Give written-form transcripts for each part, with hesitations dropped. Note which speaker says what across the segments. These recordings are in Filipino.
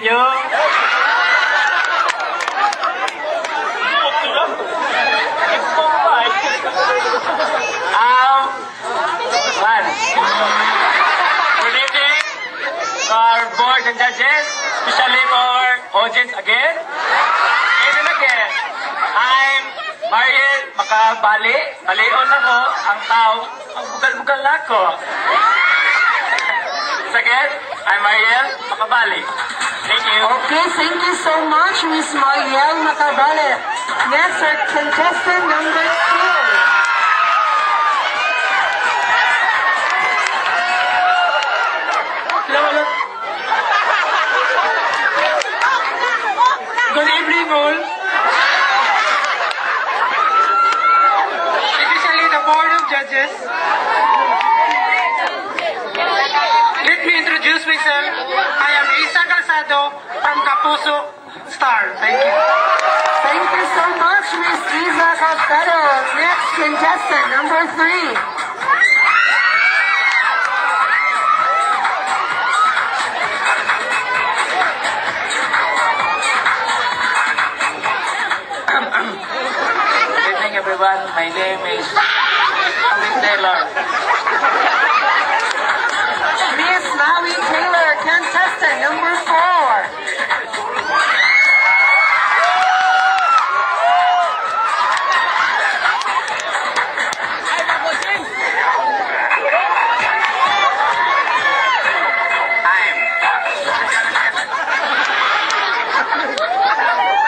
Speaker 1: ninyo. One. Good evening to our board and judges, especially for our audience again. And again, I'm Mariel Makabali. Talion ako, ang tao, ang bugal-bugal ako. Again, I'm Mariel Makabali. Thank you.
Speaker 2: Okay, thank you so much, Miss Mariel Makabali. Next, our contestant number 2.
Speaker 1: Good evening, all. Especially the board of judges. Let me introduce myself. I am Isa Calzado from Kapuso Star. Thank you.
Speaker 2: Thank you so much, Miss Isa Calzado. Next, contestant number 3.
Speaker 1: Good evening, everyone. My name is Maui Taylor.
Speaker 2: Miss Maui Taylor, contestant number 4.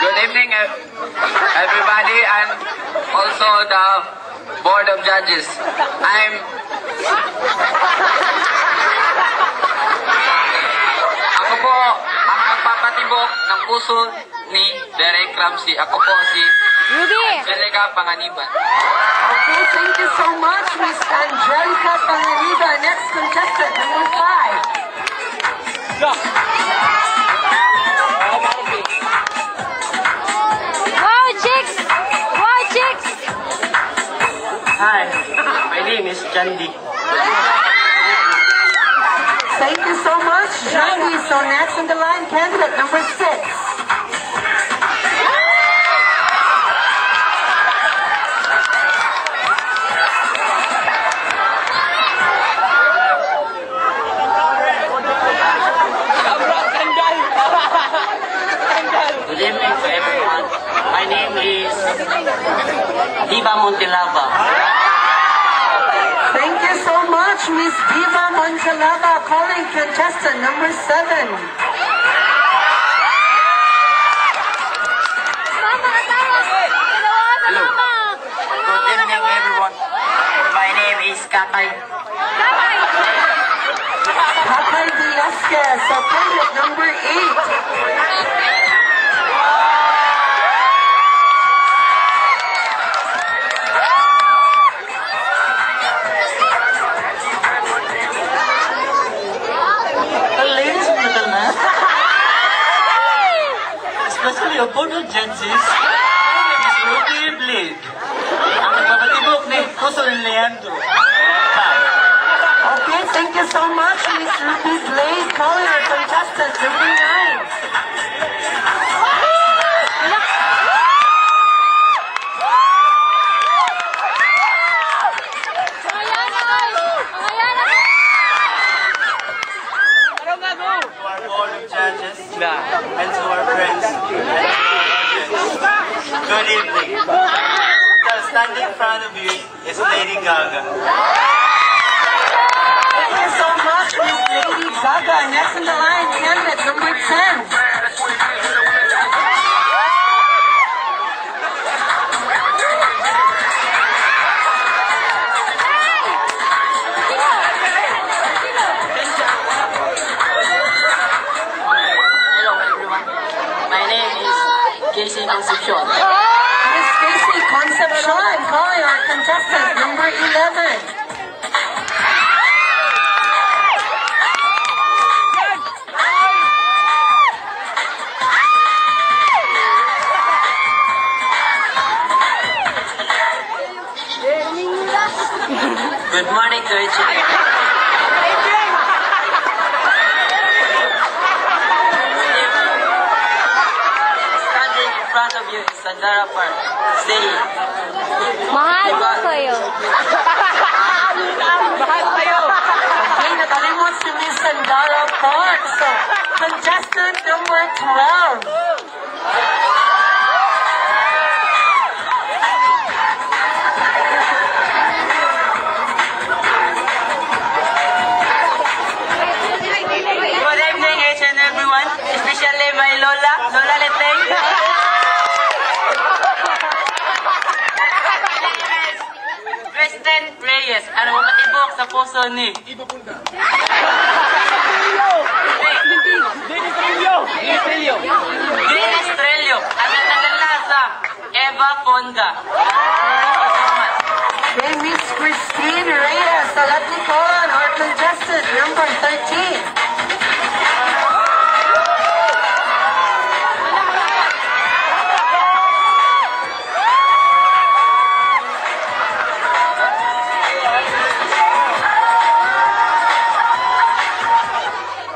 Speaker 1: Good evening, everybody, and also the board of judges. Ako po ang magpapatibok ng puso ni Derek Ramsey. Ako po si Angelica Panganiban.
Speaker 2: Okay, thank you so much, Miss Angelica Panganiban. Next contestant number 5.
Speaker 1: Go! Hi, my name is Chandi.
Speaker 2: Thank you so much, Johnny. So next on the line, candidate number 6.
Speaker 1: Good evening to everyone. My name is Diva Montelava.
Speaker 2: Thank you so much, Miss Diva Montelava, calling contestant number 7.
Speaker 1: Hello. Good evening, everyone. My name is Kakay.
Speaker 2: Kakay Velasquez, so candidate number 8.
Speaker 1: Especially a board of judges, my name is Ruby Blade. Ang nagpapatibok ni Puso ni Leandro. Hi.
Speaker 2: Okay, thank you so much, Miss Ruby Blade, calling our contestant number 9.
Speaker 1: And to our friends. Good evening. Standing in front of you is Lady Gaga.
Speaker 2: Thank you so much, Miss Lady Gaga. Next in the line, candidate number 10.
Speaker 1: Casey Concepcion.
Speaker 2: Miss Casey Concepcion, calling our contestant number 11.
Speaker 1: Good morning to each and everyone.
Speaker 3: front of you is Sandara Park. Saying,
Speaker 4: Mahal ko kayo.
Speaker 2: Okay, nakalimot si Miss Sandara Park. So, contestant number 12.
Speaker 3: good evening each and everyone, especially my Lola Leteng. Kristen Reyes, ano mo matibok sa puso ni? Dean Estrello, ang nangalasa, Eva Fonda.
Speaker 2: Okay, Miss Christine Reyes, Salatnicon, our contestant number 13.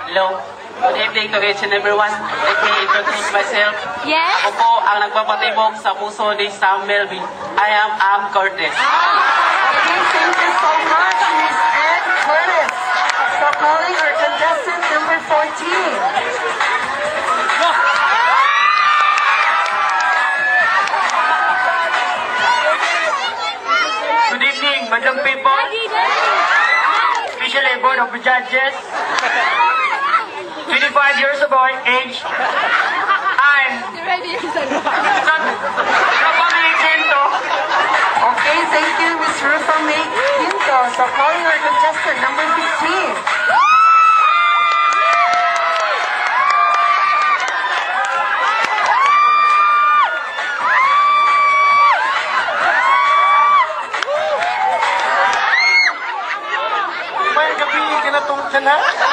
Speaker 3: Hello, good evening to each and everyone. Let me introduce myself.
Speaker 4: Yes?
Speaker 3: Ako po ang nagpapatibok sa puso ni Sam Melvin. I am Am Cortez.
Speaker 2: Okay, thank you so much, Miss Ann Curtis. So, calling our contestant number 14.
Speaker 1: Good evening, Madam People, especially Board of Judges, 25 years of age, and Rapamay Quinto.
Speaker 2: Okay, thank you, Miss Rufa May Quinto. So, calling our contestant number 15.
Speaker 1: May gabi ka na itong sana.